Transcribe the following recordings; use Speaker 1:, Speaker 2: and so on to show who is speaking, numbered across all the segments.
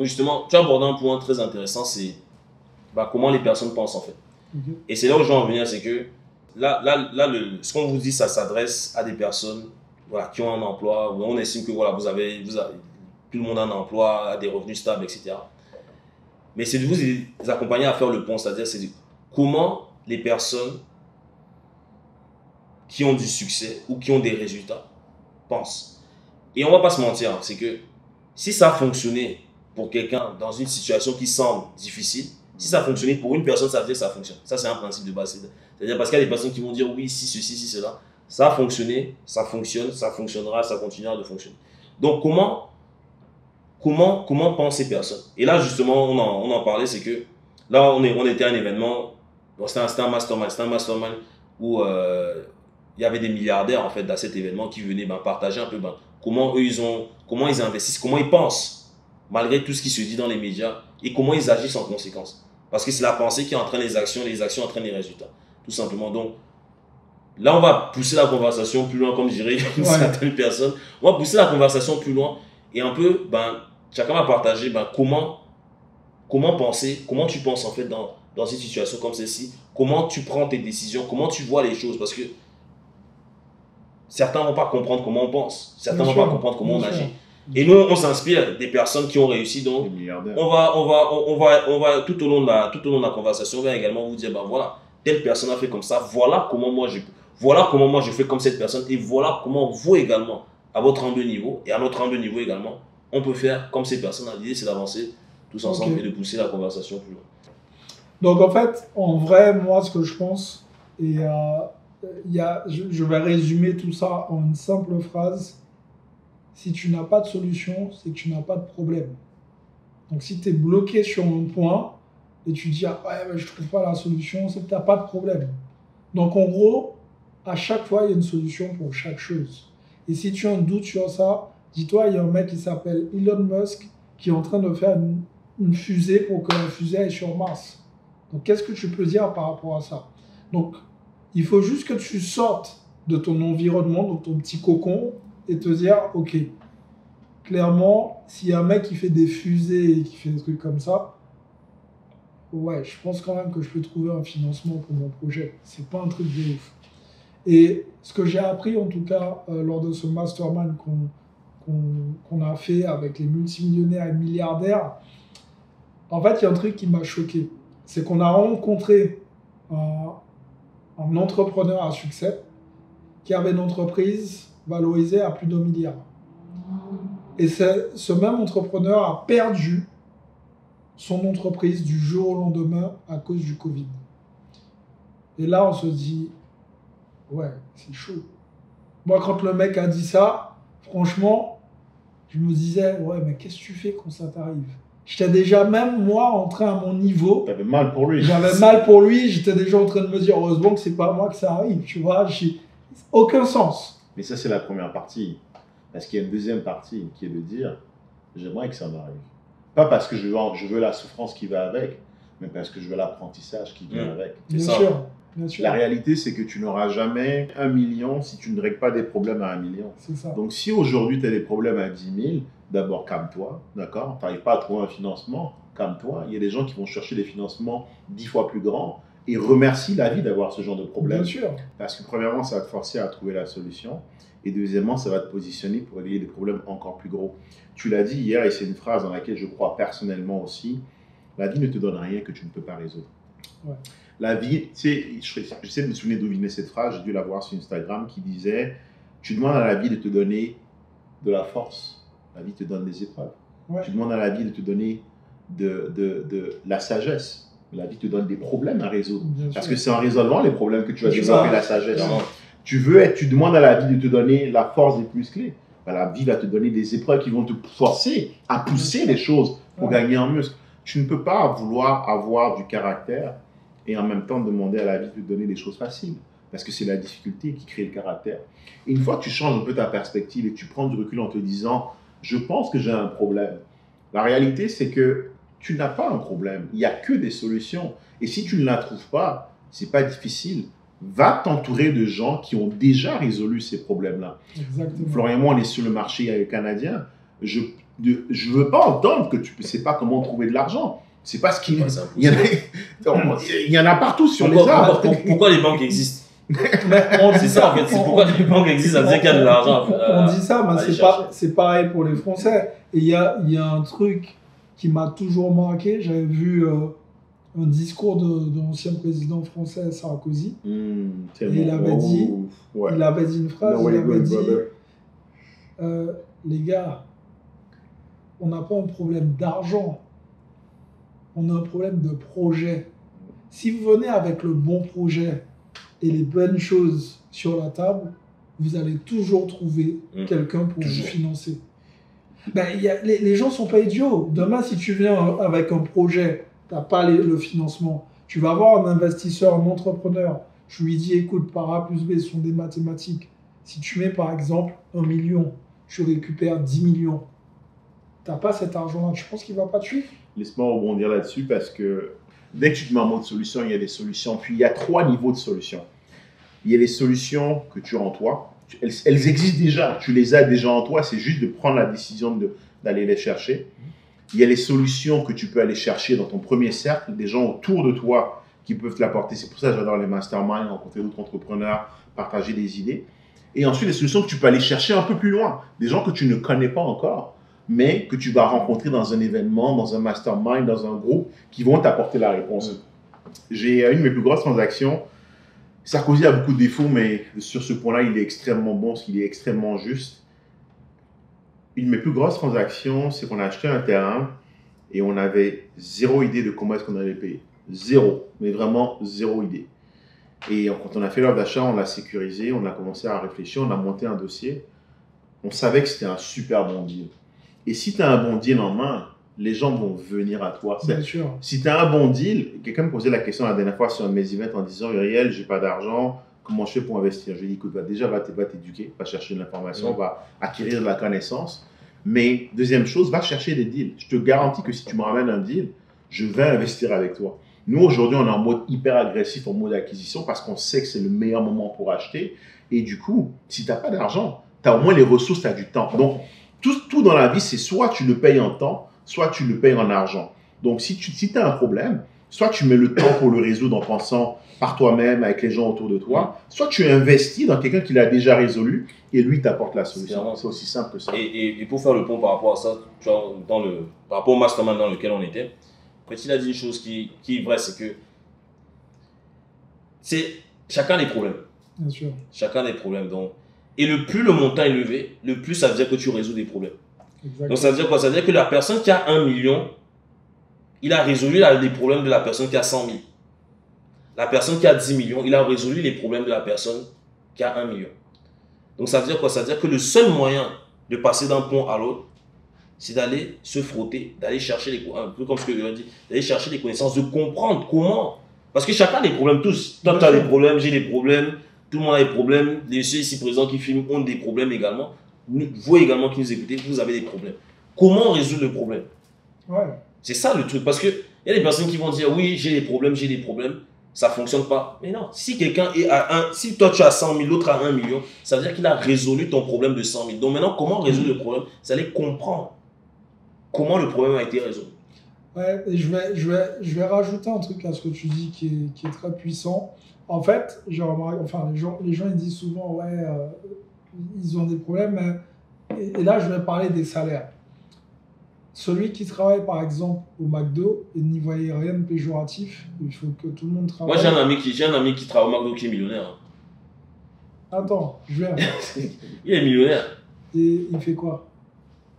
Speaker 1: Donc justement, tu as abordé un point très intéressant, c'est comment les personnes pensent en fait. Et c'est là où je veux en venir, c'est que ce qu'on vous dit, ça s'adresse à des personnes qui ont un emploi, où on estime que vous avez, tout le monde a un emploi, a des revenus stables, etc. Mais c'est de vous accompagner à faire le pont, c'est-à-dire c'est comment les personnes qui ont du succès ou qui ont des résultats pensent. Et on ne va pas se mentir, c'est que si ça a fonctionné pour quelqu'un dans une situation qui semble difficile, si ça a fonctionné pour une personne, ça veut dire que ça fonctionne. Ça, c'est un principe de base. C'est-à-dire parce qu'il y a des personnes qui vont dire oui, si ceci, si cela. Ça a fonctionné, ça fonctionne, ça fonctionnera, ça continuera de fonctionner. Donc, comment pensent ces personnes? Et là, justement, on en parlait, c'est que là, on était à un événement, c'était un mastermind où il y avait des milliardaires en fait dans cet événement qui venaient partager un peu comment ils investissent, comment ils pensent malgré tout ce qui se dit dans les médias et comment ils agissent en conséquence. Parce que c'est la pensée qui entraîne les actions entraînent les résultats, tout simplement. Donc là, on va pousser la conversation plus loin, comme dirait certaines personnes. On va pousser la conversation plus loin et un peu, chacun va partager comment penser, comment tu penses en fait dans une situation comme celle-ci, comment tu prends tes décisions, comment tu vois les choses, parce que certains ne vont pas comprendre comment on pense, certains ne vont pas comprendre comment on agit. Et nous, on s'inspire des personnes qui ont réussi, donc on va tout au long de la conversation, on va également vous dire, voilà, telle personne a fait comme ça, voilà comment moi je fais comme cette personne, et voilà comment vous également, à votre humble niveau, et à notre humble niveau également, on peut faire comme ces personnes. L'idée, c'est d'avancer tous ensemble et de pousser la conversation plus loin.
Speaker 2: Donc en fait, en vrai, moi, ce que je pense, et je vais résumer tout ça en une simple phrase. Si tu n'as pas de solution, c'est que tu n'as pas de problème. Donc si tu es bloqué sur un point et tu dis mais je ne trouve pas la solution, c'est que tu n'as pas de problème. Donc en gros, à chaque fois, il y a une solution pour chaque chose. Et si tu as un doute sur ça, dis-toi, il y a un mec qui s'appelle Elon Musk qui est en train de faire une fusée pour que la fusée aille sur Mars. Donc qu'est-ce que tu peux dire par rapport à ça? Donc il faut juste que tu sortes de ton environnement, de ton petit cocon, et te dire, ok, clairement, s'il y a un mec qui fait des fusées et qui fait des trucs comme ça, je pense quand même que je peux trouver un financement pour mon projet. C'est pas un truc de ouf. Et ce que j'ai appris, en tout cas, lors de ce mastermind qu'on a fait avec les multimillionnaires et milliardaires, en fait, il y a un truc qui m'a choqué. C'est qu'on a rencontré un entrepreneur à succès qui avait une entreprise valorisée à plus d'1 milliard. Et ce même entrepreneur a perdu son entreprise du jour au lendemain à cause du Covid. Et là, on se dit, c'est chaud. Moi, quand le mec a dit ça, franchement, je me disais, mais qu'est-ce que tu fais quand ça t'arrive? J'étais déjà, même moi, entré à mon niveau.
Speaker 3: T'avais mal pour lui.
Speaker 2: J'avais mal pour lui, j'étais déjà en train de me dire, heureusement que c'est pas moi que ça arrive, tu vois. Aucun sens.
Speaker 3: Mais ça, c'est la première partie. Parce qu'il y a une deuxième partie qui est de dire, j'aimerais que ça m'arrive. Pas parce que je veux la souffrance qui va avec, mais parce que je veux l'apprentissage qui vient avec.
Speaker 2: Bien sûr. Bien sûr.
Speaker 3: La réalité, c'est que tu n'auras jamais 1 million si tu ne règles pas des problèmes à 1 million.
Speaker 2: C'est ça.
Speaker 3: Donc, si aujourd'hui, tu as des problèmes à 10 000, d'abord, calme-toi, d'accord? Tu n'arrives pas à trouver un financement, calme-toi. Il y a des gens qui vont chercher des financements 10 fois plus grands et remercie la vie d'avoir ce genre de problème.
Speaker 2: Bien sûr.
Speaker 3: Parce que premièrement, ça va te forcer à trouver la solution. Et deuxièmement, ça va te positionner pour régler des problèmes encore plus gros. Tu l'as dit hier, et c'est une phrase dans laquelle je crois personnellement aussi, la vie ne te donne rien que tu ne peux pas résoudre.
Speaker 2: Ouais.
Speaker 3: La vie, tu sais, je sais de me souvenir d'où venait cette phrase, j'ai dû la voir sur Instagram, qui disait, tu demandes à la vie de te donner de la force, la vie te donne des épreuves. Ouais. Tu demandes à la vie de te donner de la sagesse, la vie te donne des problèmes à résoudre. Parce que c'est en résolvant les problèmes que tu vas développer la sagesse. Tu demandes à la vie de te donner la force des musclés. La vie va te donner des épreuves qui vont te forcer à pousser les choses pour gagner en muscle. Tu ne peux pas vouloir avoir du caractère et en même temps demander à la vie de te donner des choses faciles. Parce que c'est la difficulté qui crée le caractère. Et une fois que tu changes un peu ta perspective et tu prends du recul en te disant « je pense que j'ai un problème », la réalité c'est que tu n'as pas un problème. Il n'y a que des solutions. Et si tu ne la trouves pas, ce n'est pas difficile. Va t'entourer de gens qui ont déjà résolu ces problèmes-là.
Speaker 2: Exactement.
Speaker 3: Florian et moi, on est sur le marché canadien. je veux pas entendre que tu ne sais pas comment trouver de l'argent. C'est pas ce qu'il il y en a partout sur les arbres.
Speaker 1: Pourquoi les banques existent? C'est ça en fait, c'est pourquoi les banques existent, ça veut dire qu'il y a de l'argent.
Speaker 2: On dit ça, mais c'est pareil pour les Français. Et il y a un truc qui m'a toujours marqué. J'avais vu un discours de l'ancien président français Sarkozy. Et il avait dit une phrase, il avait dit les gars, on n'a pas un problème d'argent, on a un problème de projet. Si vous venez avec le bon projet et les bonnes choses sur la table, vous allez toujours trouver quelqu'un pour vous financer. Les gens ne sont pas idiots. Demain, si tu viens avec un projet, tu n'as pas le financement, tu vas avoir un investisseur, un entrepreneur, je lui dis, écoute, par A plus B, ce sont des mathématiques. Si tu mets par exemple 1 million, tu récupères 10 millions. Tu n'as pas cet argent-là, tu penses qu'il ne va pas te suivre?
Speaker 3: Laisse-moi rebondir là-dessus parce que dès que tu te mets en mode solution, il y a des solutions. Puis il y a 3 niveaux de solutions. Il y a les solutions que tu as en toi. Elles existent déjà, tu les as déjà en toi, c'est juste de prendre la décision d'aller les chercher. Il y a les solutions que tu peux aller chercher dans ton premier cercle, des gens autour de toi qui peuvent te l'apporter. C'est pour ça que j'adore les masterminds, rencontrer d'autres entrepreneurs, partager des idées. Et ensuite, les solutions que tu peux aller chercher un peu plus loin, des gens que tu ne connais pas encore, mais que tu vas rencontrer dans un événement, dans un mastermind, dans un groupe, qui vont t'apporter la réponse. J'ai une de mes plus grosses transactions. Sarkozy a beaucoup de défauts, mais sur ce point-là, il est extrêmement bon, parce qu'il est extrêmement juste. Une de mes plus grosses transactions, c'est qu'on a acheté un terrain et on avait zéro idée de comment est-ce qu'on allait payer. Zéro, mais vraiment zéro idée. Et quand on a fait l'offre d'achat, on l'a sécurisé, on a commencé à réfléchir, on a monté un dossier. On savait que c'était un super bon deal. Et si tu as un bon deal en main, les gens vont venir à toi.
Speaker 2: Bien sûr.
Speaker 3: Si tu as un bon deal, quelqu'un me posait la question la dernière fois sur un de mes events en disant « Uriel, j'ai pas d'argent, comment je fais pour investir ?» Je lui ai dit « Écoute, déjà, va t'éduquer, va chercher de l'information, va acquérir de la connaissance. Mais deuxième chose, va chercher des deals. Je te garantis que si tu me ramènes un deal, je vais investir avec toi. » Nous, aujourd'hui, on est en mode hyper agressif, en mode acquisition, parce qu'on sait que c'est le meilleur moment pour acheter. Et du coup, si tu n'as pas d'argent, tu as au moins les ressources, tu as du temps. Donc, tout dans la vie, c'est soit tu le payes en temps, soit tu le payes en argent. Donc, si tu as un problème, soit tu mets le temps pour le résoudre en pensant par toi-même, avec les gens autour de toi, soit tu investis dans quelqu'un qui l'a déjà résolu et lui t'apporte la solution. C'est aussi simple que ça.
Speaker 1: Et pour faire le pont par rapport à ça, tu vois, par rapport au mastermind dans lequel on était, en fait, il a dit une chose qui est vraie, c'est que chacun a des problèmes.
Speaker 2: Bien sûr.
Speaker 1: Chacun a des problèmes. Donc, et plus le montant est élevé, le plus ça veut dire que tu résous des problèmes. Exactement. Donc ça veut dire quoi? Ça veut dire que la personne qui a 1 million, il a résolu les problèmes de la personne qui a 100 000. La personne qui a 10 millions, il a résolu les problèmes de la personne qui a 1 million. Donc ça veut dire quoi? Ça veut dire que le seul moyen de passer d'un pont à l'autre, c'est d'aller se frotter, d'aller chercher un peu comme ce que je dit, d'aller chercher des connaissances, de comprendre comment. Parce que chacun a des problèmes, tous. Toi, tu as des problèmes, j'ai des problèmes, tout le monde a des problèmes. Les ceux ici présents qui filment ont des problèmes également. Vous également qui nous écoutez, vous avez des problèmes. Comment résoudre le problème?
Speaker 2: Ouais.
Speaker 1: C'est ça le truc. Parce qu'il y a des personnes qui vont dire oui, j'ai des problèmes, ça ne fonctionne pas. Mais non, si quelqu'un est si toi tu as 100 000, l'autre a 1 million, ça veut dire qu'il a résolu ton problème de 100 000. Donc maintenant, comment résoudre le problème? C'est aller comprendre comment le problème a été résolu.
Speaker 2: Ouais, et je vais rajouter un truc à ce que tu dis qui est très puissant. En fait, j'ai remarqué, enfin, les gens ils disent souvent, ouais, ils ont des problèmes. Et là, je vais parler des salaires. Celui qui travaille, par exemple, au McDo, et n'y voyez rien de péjoratif, il faut que tout le monde travaille.
Speaker 1: Moi, j'ai un ami qui travaille au McDo qui est millionnaire.
Speaker 2: Attends, je viens.
Speaker 1: Il est millionnaire.
Speaker 2: Et il fait quoi?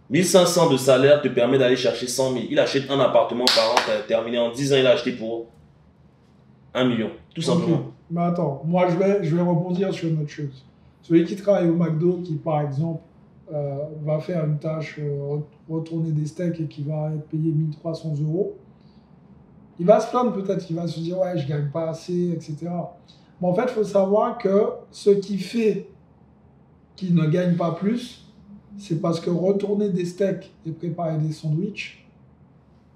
Speaker 1: 1500 de salaire te permet d'aller chercher 100 000. Il achète un appartement par an, terminé en 10 ans, il a acheté pour 1 million, tout simplement.
Speaker 2: Okay. Mais attends, moi je vais rebondir sur une autre chose. Celui qui travaille au McDo, qui par exemple va faire une tâche, retourner des steaks et qui va être payé 1300 €, il va se plaindre peut-être, il va se dire ouais, je gagne pas assez, etc. Mais en fait, il faut savoir que ce qui fait qu'il ne gagne pas plus, c'est parce que retourner des steaks et préparer des sandwichs,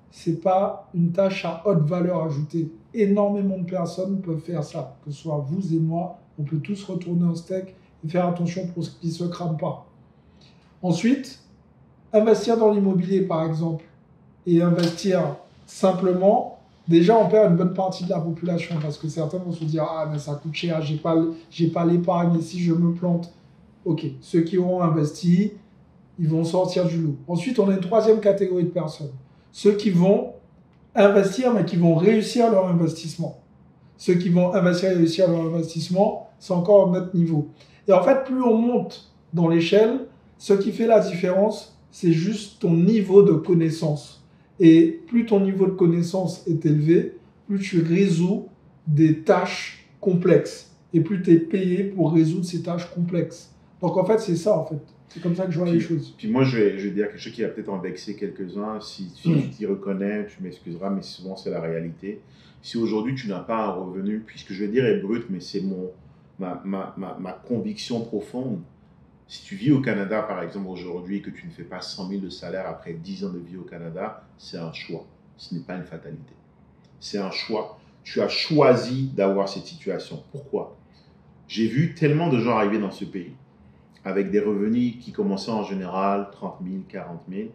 Speaker 2: c'est pas une tâche à haute valeur ajoutée. Énormément de personnes peuvent faire ça, que ce soit vous et moi, on peut tous retourner un steak et faire attention pour qu'il ne se crame pas. Ensuite, investir dans l'immobilier, par exemple, et investir simplement, déjà, on perd une bonne partie de la population parce que certains vont se dire « Ah, mais ça coûte cher, j'ai pas l'épargne et si je me plante ?» Ok, ceux qui auront investi, ils vont sortir du lot. Ensuite, on a une troisième catégorie de personnes. Ceux qui vont investir, mais qui vont réussir leur investissement. Ceux qui vont investir et réussir leur investissement, c'est encore un autre niveau. Et en fait, plus on monte dans l'échelle, ce qui fait la différence, c'est juste ton niveau de connaissance. Et plus ton niveau de connaissance est élevé, plus tu résous des tâches complexes. Et plus tu es payé pour résoudre ces tâches complexes. Donc en fait, c'est ça en fait. C'est comme ça que je vois les choses.
Speaker 3: Puis moi, je vais dire quelque chose qui va peut-être en vexer quelques-uns. Si tu t'y reconnais, tu m'excuseras, mais souvent c'est la réalité. Si aujourd'hui tu n'as pas un revenu, puis ce que je vais dire est brut, mais c'est ma conviction profonde. Si tu vis au Canada, par exemple, aujourd'hui, et que tu ne fais pas 100 000 de salaire après 10 ans de vie au Canada, c'est un choix. Ce n'est pas une fatalité. C'est un choix. Tu as choisi d'avoir cette situation. Pourquoi? J'ai vu tellement de gens arriver dans ce pays avec des revenus qui commençaient en général 30 000, 40 000,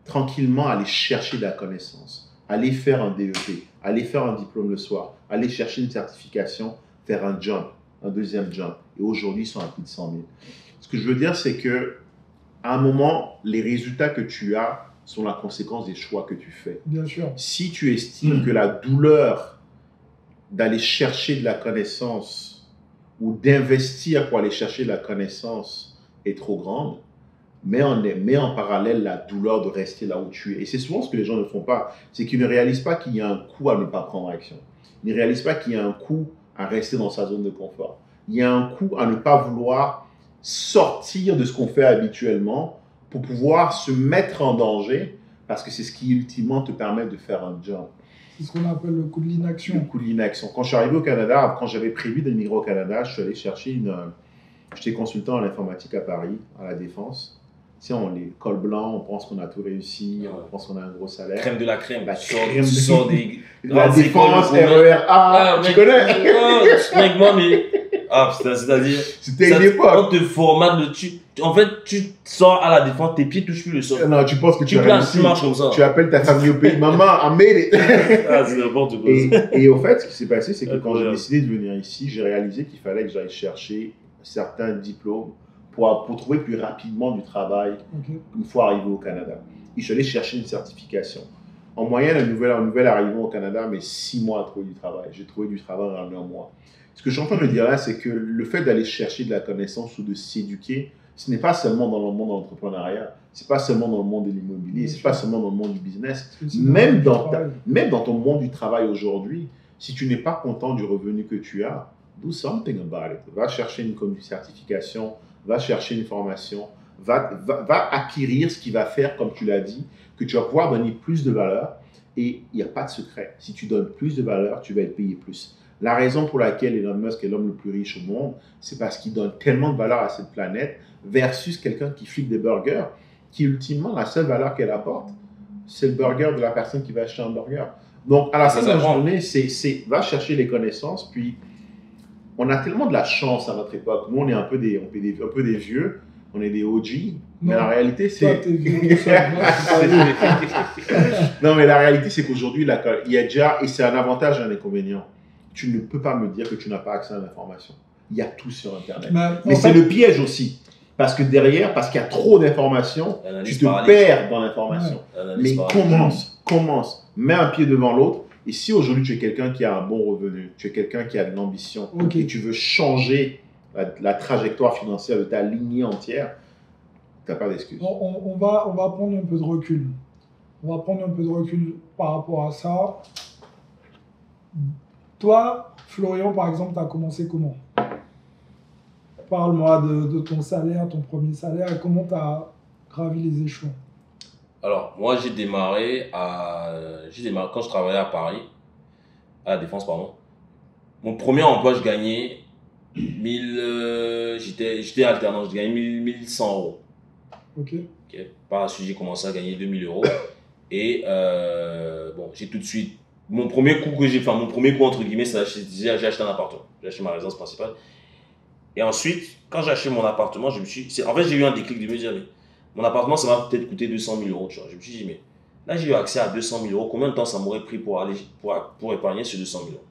Speaker 3: tranquillement aller chercher de la connaissance, aller faire un DEP, aller faire un diplôme le soir, aller chercher une certification, faire un jump, un deuxième jump. Et aujourd'hui, ils sont à plus de 100 000. Ce que je veux dire, c'est que à un moment, les résultats que tu as sont la conséquence des choix que tu fais.
Speaker 2: Bien sûr.
Speaker 3: Si tu estimes que la douleur d'aller chercher de la connaissance ou d'investir pour aller chercher de la connaissance est trop grande, mets en parallèle la douleur de rester là où tu es. Et c'est souvent ce que les gens ne font pas, c'est qu'ils ne réalisent pas qu'il y a un coût à ne pas prendre action. Ils ne réalisent pas qu'il y a un coût à rester dans sa zone de confort. Il y a un coût à ne pas vouloir sortir de ce qu'on fait habituellement pour pouvoir se mettre en danger, parce que c'est ce qui ultimement te permet de faire un jump.
Speaker 2: C'est ce qu'on appelle le coût de l'inaction.
Speaker 3: Le coût de l'inaction. Quand je suis arrivé au Canada, quand j'avais prévu d'immigrer au Canada, je suis allé chercher j'étais consultant en informatique à Paris, à la Défense. Tu sais, on est col blanc, on pense qu'on a tout réussi, on pense qu'on a un gros salaire.
Speaker 1: Crème de la crème.
Speaker 3: La
Speaker 1: crème des...
Speaker 3: La Défense, RER tu connais?
Speaker 1: Mec, moi, mais... Ah, putain, c'est-à-dire...
Speaker 3: C'était une époque.
Speaker 1: On te formate en fait, tu sors à la Défense, tes pieds touchent plus le sol.
Speaker 3: Non, tu penses que tu as réussi.
Speaker 1: Tu marches comme ça.
Speaker 3: Tu appelles ta famille au pays. Maman, I made it.
Speaker 1: Ah, c'est n'importe quoi.
Speaker 3: Et au fait, ce qui s'est passé, c'est que quand j'ai décidé de venir ici, j'ai réalisé qu'il fallait que j'aille chercher certains diplômes pour trouver plus rapidement du travail une fois arrivé au Canada. Et je suis allé chercher une certification. En moyenne, un nouvel arrivant au Canada, mais 6 mois à trouver du travail. J'ai trouvé du travail en 1 mois. Ce que je suis en train de dire là, c'est que le fait d'aller chercher de la connaissance ou de s'éduquer, ce n'est pas seulement dans le monde de l'entrepreneuriat, ce n'est pas seulement dans le monde de l'immobilier, ce n'est pas seulement dans le monde du business. Même dans ton monde du travail aujourd'hui, si tu n'es pas content du revenu que tu as, do something about it. Va chercher une certification, va chercher une formation, va acquérir ce qui va faire, comme tu l'as dit, que tu vas pouvoir donner plus de valeur. Et il n'y a pas de secret. Si tu donnes plus de valeur, tu vas être payé plus. La raison pour laquelle Elon Musk est l'homme le plus riche au monde, c'est parce qu'il donne tellement de valeur à cette planète versus quelqu'un qui flippe des burgers, qui ultimement, la seule valeur qu'elle apporte, c'est le burger de la personne qui va acheter un burger. Donc, à la fin de la journée, va chercher les connaissances, puis on a tellement de la chance à notre époque. Nous, on est un peu des vieux, on est des OG, mais la réalité, c'est... Non, mais la réalité, c'est qu'aujourd'hui, il y a déjà, et c'est un avantage et un inconvénient, tu ne peux pas me dire que tu n'as pas accès à l'information. Il y a tout sur Internet. Mais c'est le piège aussi. Parce que derrière, parce qu'il y a trop d'informations, tu te perds dans l'information. Mais commence, mets un pied devant l'autre. Et si aujourd'hui tu es quelqu'un qui a un bon revenu, tu es quelqu'un qui a de l'ambition, et tu veux changer la trajectoire financière de ta lignée entière, tu n'as pas d'excuse.
Speaker 2: On va prendre un peu de recul. On va prendre un peu de recul par rapport à ça. Toi, Florian, par exemple, tu as commencé comment? Parle-moi de ton salaire, ton premier salaire, et comment tu as gravi les échelons.
Speaker 1: Alors, moi, j'ai démarré quand je travaillais à Paris, à la Défense, pardon. Mon premier emploi, je gagnais j'étais alternant, je gagnais 1100 euros.
Speaker 2: Ok.
Speaker 1: Par la suite, j'ai commencé à gagner 2000 euros. Et bon, j'ai tout de suite, mon premier coup entre guillemets, c'est j'ai acheté un appartement. J'ai acheté ma résidence principale. Et ensuite, quand j'ai acheté mon appartement, en fait, j'ai eu un déclic de me dire, Mon appartement, ça m'a peut-être coûté 200 000 euros. Tu vois. Je me suis dit, mais là, j'ai eu accès à 200 000 euros. Combien de temps ça m'aurait pris pour épargner ces 200 000 euros?